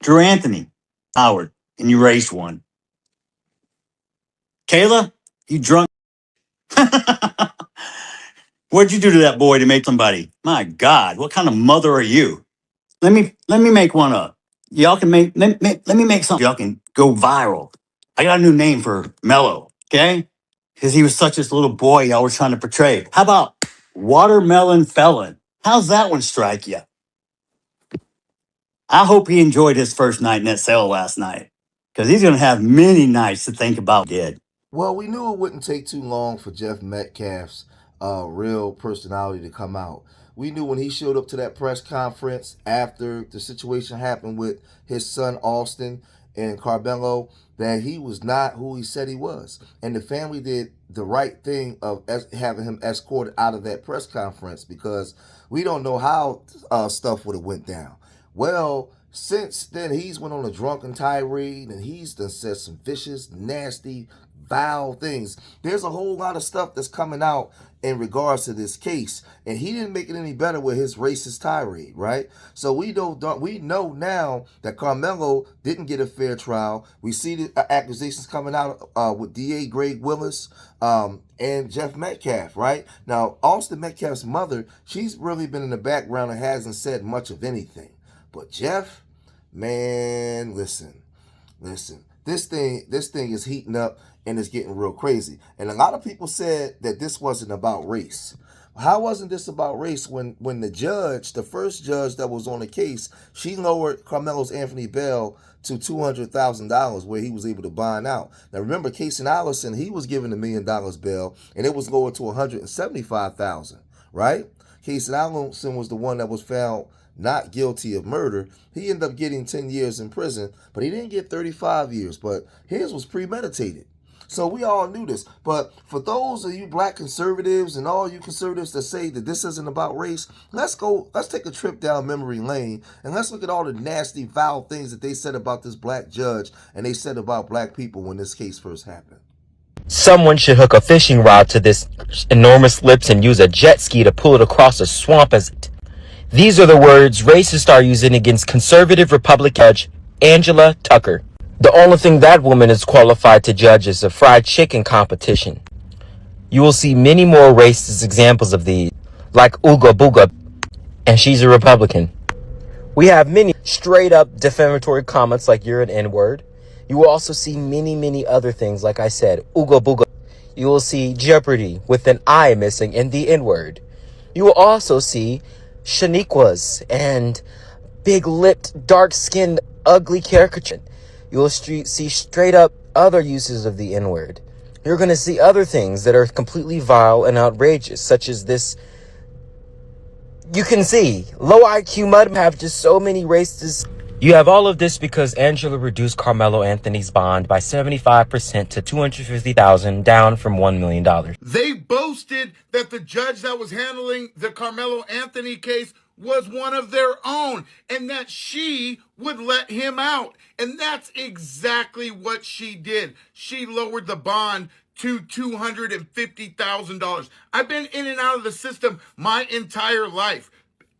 Drew Anthony, Howard, and you raced one. Kayla, you drunk. What'd you do to that boy to make somebody? My God, what kind of mother are you? Let me make one up. Y'all can let me make something. Y'all can go viral. I got a new name for Mello, okay? Because he was such this little boy y'all were trying to portray. How about watermelon felon? How's that one strike you? I hope he enjoyed his first night in that cell last night. Because he's gonna have many nights to think about what he did. Well, we knew it wouldn't take too long for Jeff Metcalf's real personality to come out. We knew when he showed up to that press conference after the situation happened with his son Austin and Karmelo that he was not who he said he was. And the family did the right thing of having him escorted out of that press conference because we don't know how stuff would have went down. Well, since then, he's went on a drunken tirade and he's done said some vicious, nasty, vile things. There's a whole lot of stuff that's coming out in regards to this case, and he didn't make it any better with his racist tirade, right? So we know now that Karmelo didn't get a fair trial. We see the accusations coming out with DA Greg Willis and Jeff Metcalf, right? Now, Austin Metcalf's mother, she's really been in the background and hasn't said much of anything. But Jeff, man, listen. This thing is heating up and it's getting real crazy. And a lot of people said that this wasn't about race. How wasn't this about race when the judge, the first judge that was on the case, she lowered Carmelo's Anthony bail to $200,000 where he was able to bond out. Now remember, Casey Allison, he was given $1 million bail and it was lowered to $175,000, right? Casey Allison was the one that was found not guilty of murder. He ended up getting 10 years in prison, but he didn't get 35 years. But his was premeditated. So we all knew this. But for those of you black conservatives and all you conservatives that say that this isn't about race, let's take a trip down memory lane and let's look at all the nasty, foul things that they said about this black judge and they said about black people when this case first happened. Someone should hook a fishing rod to this enormous lips and use a jet ski to pull it across a swamp as these are the words racists are using against conservative Republican Judge Angela Tucker. The only thing that woman is qualified to judge is a fried chicken competition. You will see many more racist examples of these, like Ooga Booga, and she's a Republican. We have many straight up defamatory comments like you're an N-word. You will also see many, many other things, like I said, Ooga Booga. You will see Jeopardy with an I missing in the N-word. You will also see Shaniquas and big-lipped, dark-skinned, ugly caricature. You will see straight up other uses of the N-word. You're going to see other things that are completely vile and outrageous, such as this. You can see low IQ mud have just so many racist. You have all of this because Angela reduced Carmelo Anthony's bond by 75% to $250,000, down from $1 million. They boasted that the judge that was handling the Carmelo Anthony case was one of their own and that she would let him out. And that's exactly what she did. She lowered the bond to $250,000. I've been in and out of the system my entire life.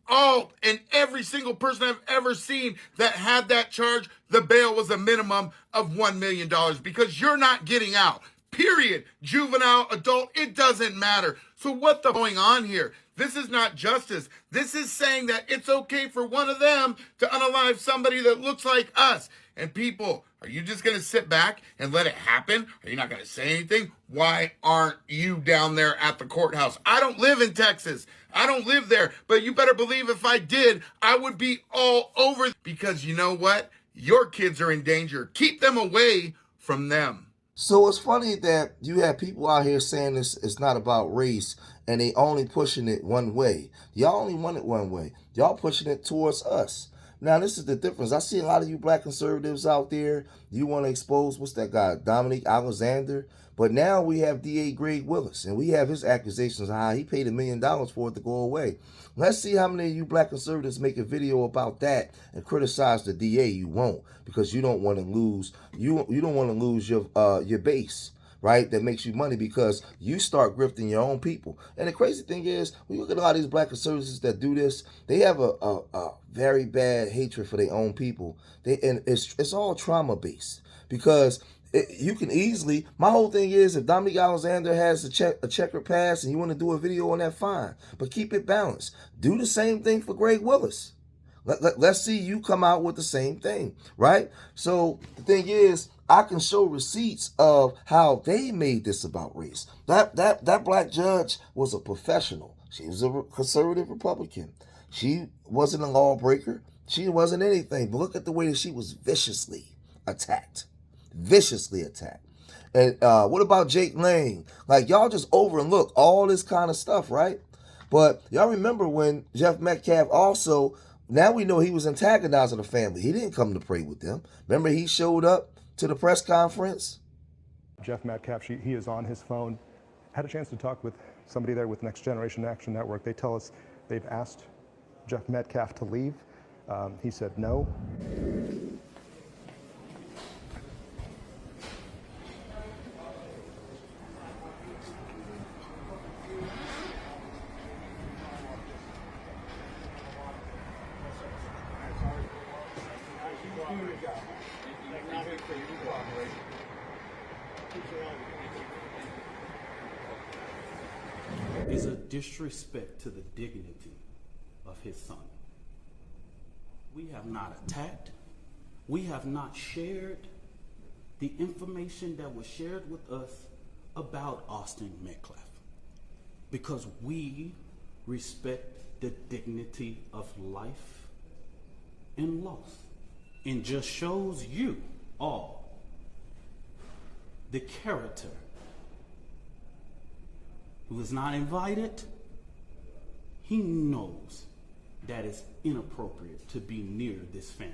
All and every single person I've ever seen that had that charge, the bail was a minimum of $1 million because you're not getting out. Period. Juvenile, adult, it doesn't matter. So what the going on here? This is not justice. This is saying that it's okay for one of them to unalive somebody that looks like us. And people, are you just going to sit back and let it happen? Are you not going to say anything? Why aren't you down there at the courthouse? I don't live in Texas. I don't live there. But you better believe if I did, I would be all over. Because you know what? Your kids are in danger. Keep them away from them. So it's funny that you have people out here saying this is not about race and they only pushing it one way. Y'all only want it one way. Y'all pushing it towards us. Now this is the difference. I see a lot of you black conservatives out there. You want to expose what's that guy, Dominic Alexander? But now we have DA Greg Willis and we have his accusations of how he paid $1 million for it to go away. Let's see how many of you black conservatives make a video about that and criticize the DA. You won't because you don't want to lose. You don't want to lose your base. right? That makes you money because you start grifting your own people. And the crazy thing is, when you look at a lot of these black conservatives that do this, they have a very bad hatred for their own people. And it's all trauma based because you can easily. My whole thing is, if Dominique Alexander has a checkered past and you want to do a video on that, fine, but keep it balanced. Do the same thing for Greg Willis. Let's see you come out with the same thing, right? So the thing is, I can show receipts of how they made this about race. That black judge was a professional. She was a conservative Republican. She wasn't a lawbreaker. She wasn't anything. But look at the way that she was viciously attacked. Viciously attacked. And what about Jake Lang? Like, y'all just overlook all this kind of stuff, right? But y'all remember when Jeff Metcalf also, now we know he was antagonizing the family. He didn't come to pray with them. Remember, he showed up to the press conference. Jeff Metcalf, he is on his phone. Had a chance to talk with somebody there with Next Generation Action Network. They tell us they've asked Jeff Metcalf to leave. He said no. Is a disrespect to the dignity of his son. We have not attacked, we have not shared the information that was shared with us about Austin Metcalf, because we respect the dignity of life and loss, and just shows you all the character who is not invited. He knows that it's inappropriate to be near this family,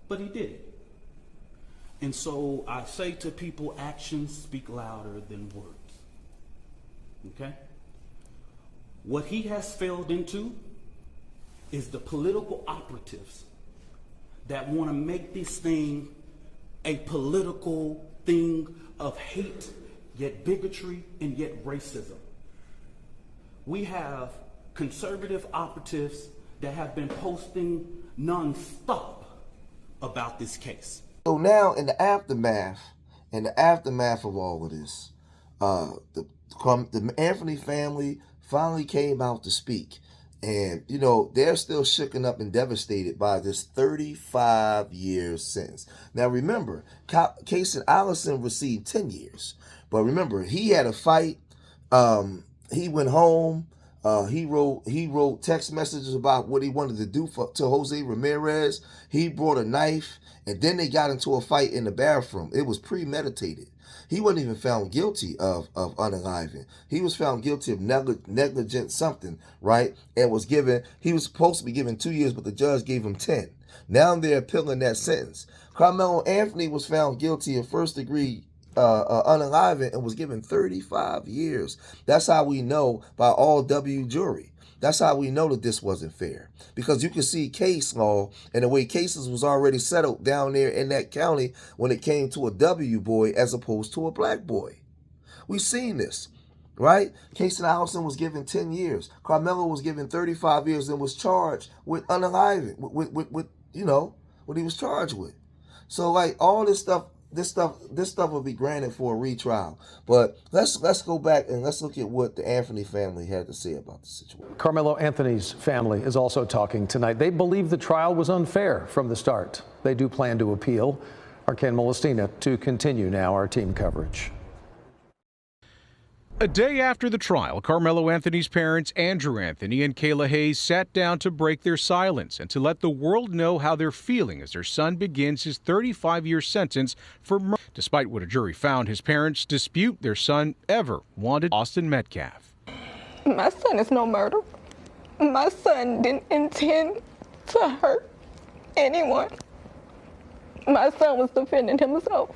but he did it. And so I say to people, actions speak louder than words. Okay? What he has failed into is the political operatives that want to make this thing a political thing of hate, yet bigotry, and yet racism. We have conservative operatives that have been posting nonstop about this case. So now in the aftermath of all of this, the Anthony family finally came out to speak. And, you know, they're still shooken up and devastated by this 35-year sentence. Now, remember, Casey Allison received 10 years. But remember, he had a fight. He went home. He wrote text messages about what he wanted to do to Jose Ramirez. He brought a knife, and then they got into a fight in the bathroom. It was premeditated. He wasn't even found guilty of unaliving. He was found guilty of negligent something, right? And he was supposed to be given 2 years, but the judge gave him 10. Now they're appealing that sentence. Karmelo Anthony was found guilty of first degree unaliving and was given 35 years. That's how we know by all W jury. That's how we know that this wasn't fair. Because you can see case law and the way cases was already settled down there in that county when it came to a W boy as opposed to a black boy. We've seen this, right? Casey Allison was given 10 years. Karmelo was given 35 years and was charged with unaliving, with you know, what he was charged with. So like all this stuff will be granted for a retrial. But let's go back and let's look at what the Anthony family had to say about the situation. Karmelo Anthony's family is also talking tonight. They believe the trial was unfair from the start. They do plan to appeal. Our Ken Molestina to continue now our team coverage. A day after the trial, Karmelo Anthony's parents, Andrew Anthony and Kayla Hayes, sat down to break their silence and to let the world know how they're feeling as their son begins his 35-year sentence for murder. Despite what a jury found, his parents dispute their son ever wanted Austin Metcalf. My son is no murder. My son didn't intend to hurt anyone. My son was defending himself.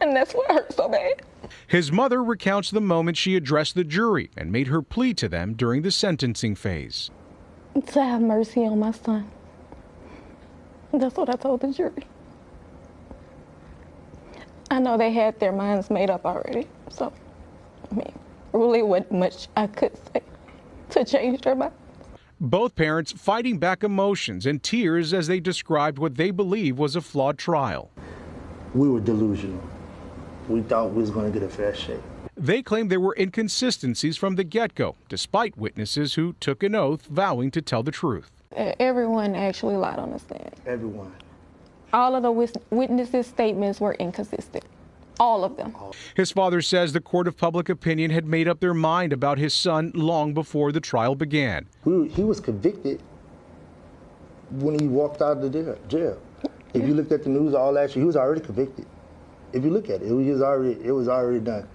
And that's what hurt so bad. His mother recounts the moment she addressed the jury and made her plea to them during the sentencing phase. To have mercy on my son. That's what I told the jury. I know they had their minds made up already. So, I mean, really wasn't much I could say to change their mind. Both parents fighting back emotions and tears as they described what they believe was a flawed trial. We were delusional. We thought we was going to get a fair shake. They claim there were inconsistencies from the get-go, despite witnesses who took an oath vowing to tell the truth. Everyone actually lied on the stand. Everyone. All of the witnesses' statements were inconsistent. All of them. His father says the court of public opinion had made up their mind about his son long before the trial began. He was convicted when he walked out of the jail. If you looked at the news all last year, he was already convicted. If you look at it, it was already done.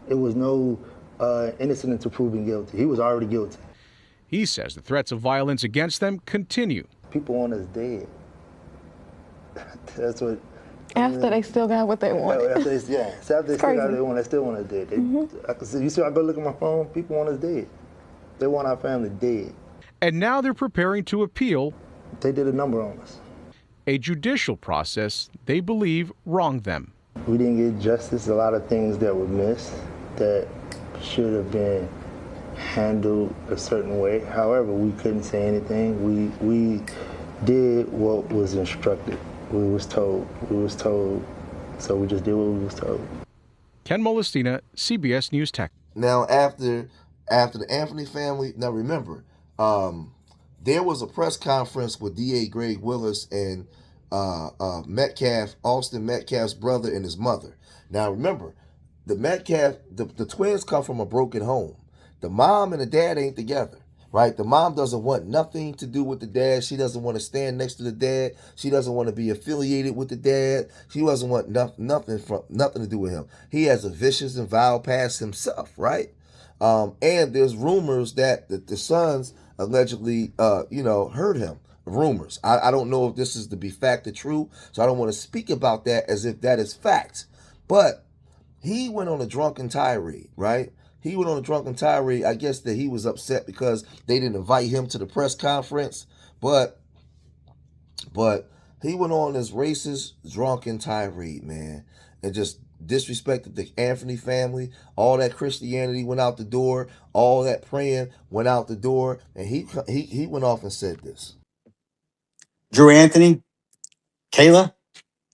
It was no innocent until proven guilty. He was already guilty. He says the threats of violence against them continue. People want us dead. That's what. After they still got what they wanted. After they still got what they want, they still want us dead. I can see. You see, I go look at my phone. People want us dead. They want our family dead. And now they're preparing to appeal. They did a number on us. A judicial process they believe wronged them. We didn't get justice. A lot of things that were missed that should have been handled a certain way. However, we couldn't say anything. We did what was instructed. We was told, so we just did what we was told. Ken Molestina, CBS News Tech. Now, after the Anthony family, now remember, there was a press conference with DA Greg Willis and Metcalf, Austin Metcalf's brother and his mother. Now, remember, the twins come from a broken home. The mom and the dad ain't together. Right? The mom doesn't want nothing to do with the dad. She doesn't want to stand next to the dad. She doesn't want to be affiliated with the dad. She doesn't want nothing to do with him. He has a vicious and vile past himself, right? And there's rumors that the sons allegedly, hurt him. Rumors. I don't know if this is to be fact or true, so I don't want to speak about that as if that is fact. But he went on a drunken tirade, right? He went on a drunken tirade. I guess that he was upset because they didn't invite him to the press conference. But he went on this racist, drunken tirade, man, and just disrespected the Anthony family. All that Christianity went out the door. All that praying went out the door. And he went off and said this. Drew Anthony, Kayla,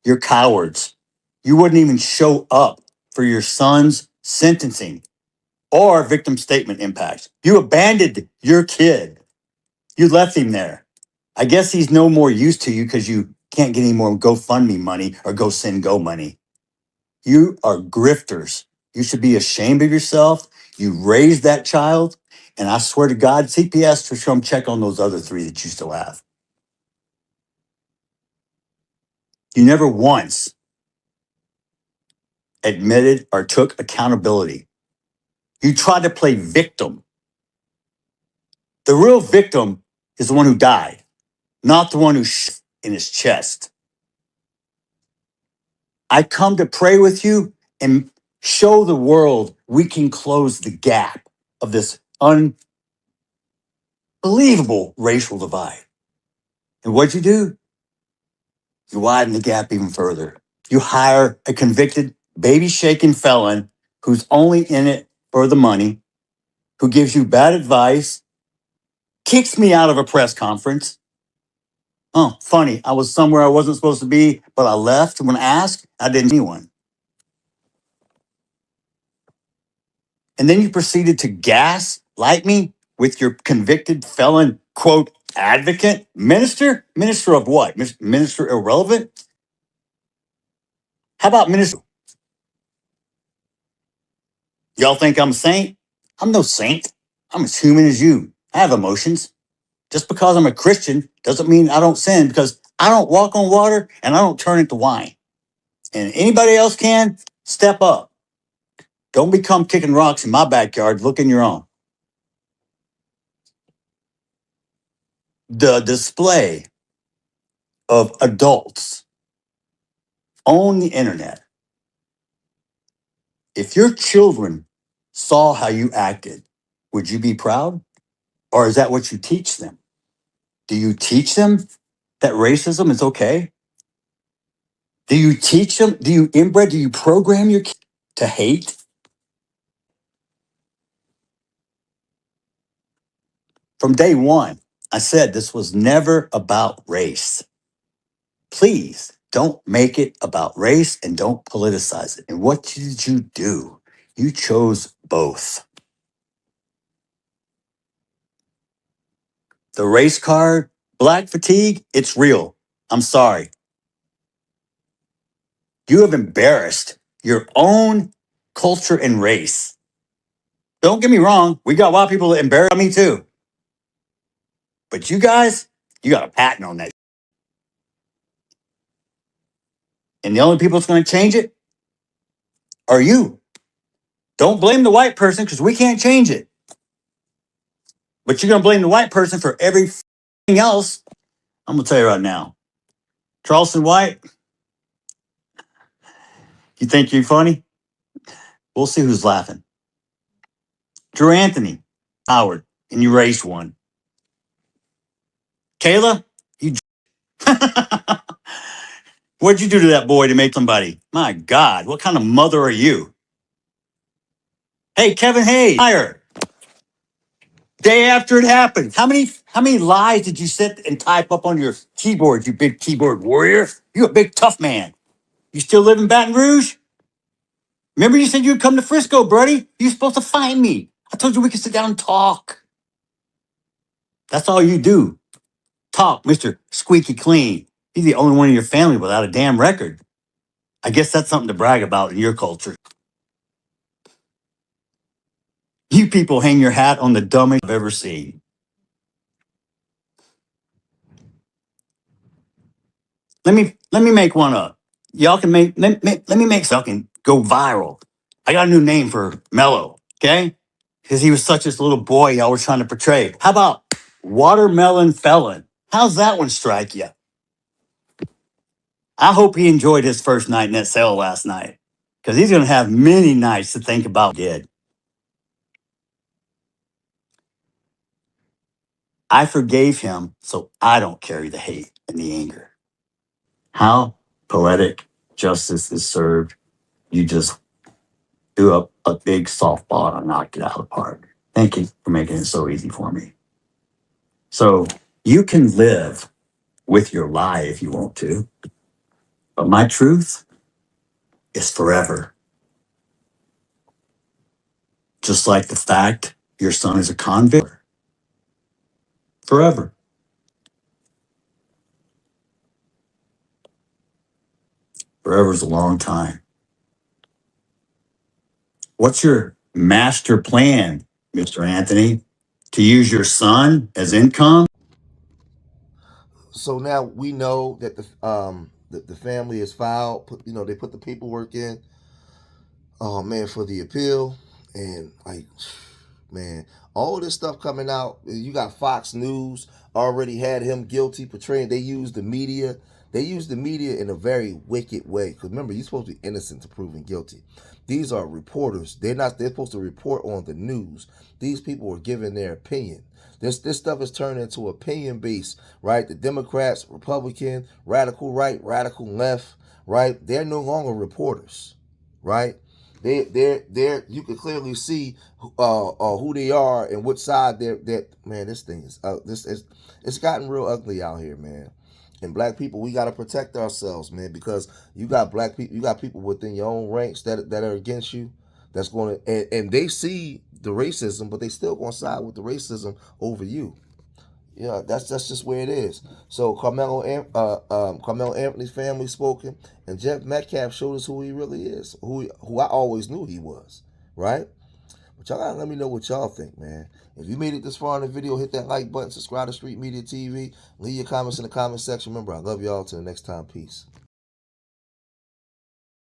you're cowards. You wouldn't even show up for your son's sentencing or victim statement impacts. You abandoned your kid. You left him there. I guess he's no more use to you because you can't get any more GoFundMe money or Go money. You are grifters. You should be ashamed of yourself. You raised that child. And I swear to God, CPS should come check on those other 3 that you still have. You never once admitted or took accountability. You tried to play victim. The real victim is the one who died, not the one who shot in his chest. I come to pray with you and show the world we can close the gap of this unbelievable racial divide. And what'd you do? You widen the gap even further. You hire a convicted, baby-shaking felon who's only in it for the money, who gives you bad advice, kicks me out of a press conference. Oh, funny. I was somewhere I wasn't supposed to be, but I left when asked. I didn't see anyone. And then you proceeded to gaslight me with your convicted felon, quote, advocate, minister? Minister of what? Minister irrelevant? How about minister? Y'all think I'm a saint? I'm no saint. I'm as human as you. I have emotions. Just because I'm a Christian doesn't mean I don't sin, because I don't walk on water and I don't turn into wine. And anybody else can, step up. Don't become kicking rocks in my backyard. Look in your own. The display of adults on the internet. If your children saw how you acted, would you be proud? Or is that what you teach them? Do you teach them that racism is okay? Do you teach them? Do you inbred? Do you program your kids to hate? From day one, I said this was never about race. Please don't make it about race and don't politicize it. And what did you do? You chose both. The race card, black fatigue, it's real. I'm sorry. You have embarrassed your own culture and race. Don't get me wrong, we got a lot of people that embarrass me too. But you guys, you got a patent on that. And the only people that's going to change it are you. Don't blame the white person because we can't change it. But you're going to blame the white person for everything else. I'm going to tell you right now. Charleston White, you think you're funny? We'll see who's laughing. Drew Anthony, Howard, and you raised one. Kayla, you. What'd you do to that boy to make somebody? My God, what kind of mother are you? Hey, Kevin Hayes, fire. Day after it happened. How many lies did you sit and type up on your keyboard, you big keyboard warrior? You a big tough man. You still live in Baton Rouge? Remember you said you'd come to Frisco, buddy? You're supposed to find me. I told you we could sit down and talk. That's all you do. Talk, Mr. Squeaky Clean. He's the only one in your family without a damn record. I guess that's something to brag about in your culture. You people hang your hat on the dumbest I've ever seen. Let me make one up. Y'all can let me make something go viral. I got a new name for Mello, okay? Because he was such this little boy y'all were trying to portray. How about Watermelon Felon? How's that one strike you? I hope he enjoyed his first night in that cell last night. Because he's gonna have many nights to think about what he did. I forgave him, so I don't carry the hate and the anger. How poetic justice is served. You just threw up a big softball and knocked it out of the park. Thank you for making it so easy for me. So you can live with your lie if you want to, but my truth is forever. Just like the fact your son is a convict, forever. Forever is a long time. What's your master plan, Mr. Anthony? To use your son as income? So now we know that the family is filed. They put the paperwork in. Oh man, for the appeal, and like, man, all this stuff coming out. You got Fox News already had him guilty portraying. They used the media. They used the media in a very wicked way. Because remember, you're supposed to be innocent to proven guilty. These are reporters. They're not. They're supposed to report on the news. These people are giving their opinion. This stuff is turned into opinion based, right? The Democrats, Republican, radical right, radical left, right? They're no longer reporters, right? They're you can clearly see who they are and what side they're. Man, this thing is it's gotten real ugly out here, man. And black people, we gotta protect ourselves, man, because you got black people, you got people within your own ranks that are against you. That's going to and they see the racism, but they still gonna side with the racism over you. Yeah, that's just where it is. So Carmelo Anthony's family spoken, and Jeff Metcalf showed us who he really is, who I always knew he was, right? But y'all gotta let me know what y'all think, man. If you made it this far in the video, hit that like button, subscribe to Street Media TV, leave your comments in the comment section. Remember, I love y'all. Till the next time, peace.